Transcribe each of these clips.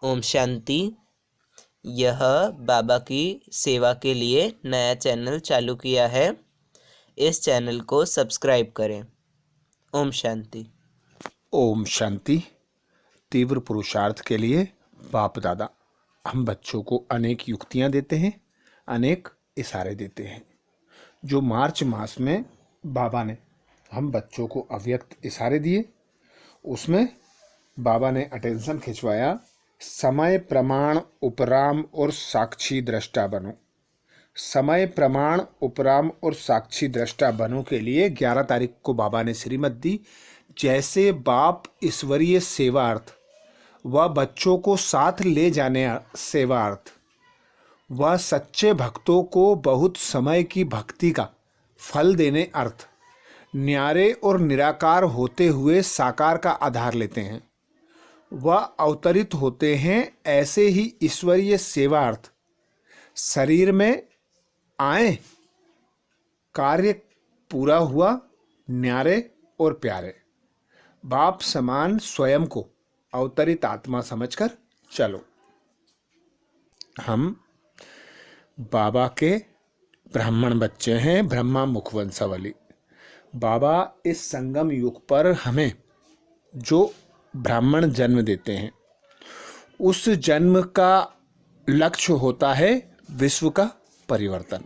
ओम शांति। यह बाबा की सेवा के लिए नया चैनल चालू किया है। इस चैनल को सब्सक्राइब करें। ओम शांति। ओम शांति। तीव्र पुरुषार्थ के लिए बाप दादा हम बच्चों को अनेक युक्तियां देते हैं, अनेक इशारे देते हैं। जो मार्च मास में बाबा ने हम बच्चों को अव्यक्त इशारे दिए, उसमें बाबा ने अटेंशन खिंचवाया, समय प्रमाण उपराम और साक्षी दृष्टा बनो। समय प्रमाण उपराम और साक्षी दृष्टा बनो के लिए 11 तारीख को बाबा ने श्रीमत दी। जैसे बाप ईश्वरीय सेवार्थ व बच्चों को साथ ले जाने सेवार्थ व सच्चे भक्तों को बहुत समय की भक्ति का फल देने अर्थ न्यारे और निराकार होते हुए साकार का आधार लेते हैं, वह अवतरित होते हैं। ऐसे ही ईश्वरीय सेवार्थ शरीर में आए, कार्य पूरा हुआ, न्यारे और प्यारे। बाप समान स्वयं को अवतरित आत्मा समझकर चलो। हम बाबा के ब्राह्मण बच्चे हैं, ब्रह्मा मुखवंशावली। बाबा इस संगम युग पर हमें जो ब्राह्मण जन्म देते हैं, उस जन्म का लक्ष्य होता है विश्व का परिवर्तन।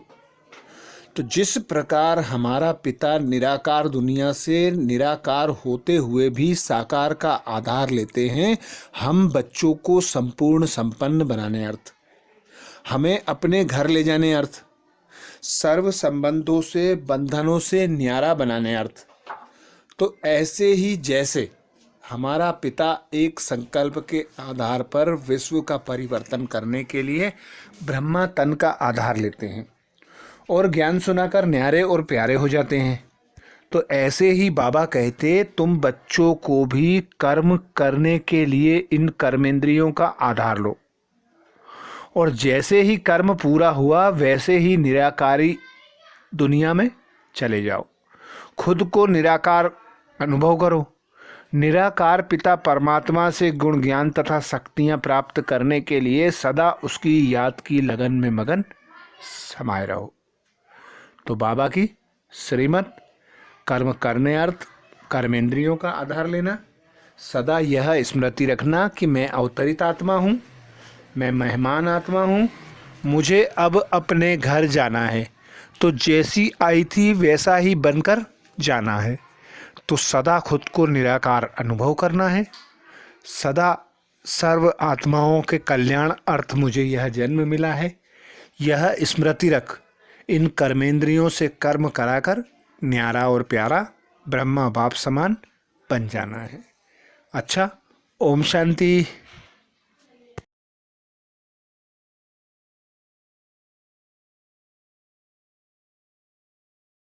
तो जिस प्रकार हमारा पिता निराकार दुनिया से निराकार होते हुए भी साकार का आधार लेते हैं, हम बच्चों को संपूर्ण संपन्न बनाने अर्थ, हमें अपने घर ले जाने अर्थ, सर्व संबंधों से बंधनों से न्यारा बनाने अर्थ। तो ऐसे ही जैसे हमारा पिता एक संकल्प के आधार पर विश्व का परिवर्तन करने के लिए ब्रह्मा तन का आधार लेते हैं और ज्ञान सुनाकर न्यारे और प्यारे हो जाते हैं, तो ऐसे ही बाबा कहते तुम बच्चों को भी कर्म करने के लिए इन कर्मेंद्रियों का आधार लो, और जैसे ही कर्म पूरा हुआ वैसे ही निराकारी दुनिया में चले जाओ। खुद को निराकार अनुभव करो। निराकार पिता परमात्मा से गुण ज्ञान तथा शक्तियाँ प्राप्त करने के लिए सदा उसकी याद की लगन में मगन समाये रहो। तो बाबा की श्रीमत कर्म करने अर्थ कर्मेंद्रियों का आधार लेना, सदा यह स्मृति रखना कि मैं अवतरित आत्मा हूँ, मैं मेहमान आत्मा हूँ, मुझे अब अपने घर जाना है, तो जैसी आई थी वैसा ही बनकर जाना है। तो सदा खुद को निराकार अनुभव करना है। सदा सर्व आत्माओं के कल्याण अर्थ मुझे यह जन्म मिला है, यह स्मृति रख। इन कर्मेंद्रियों से कर्म कराकर न्यारा और प्यारा ब्रह्मा बाप समान बन जाना है। अच्छा, ओम शांति।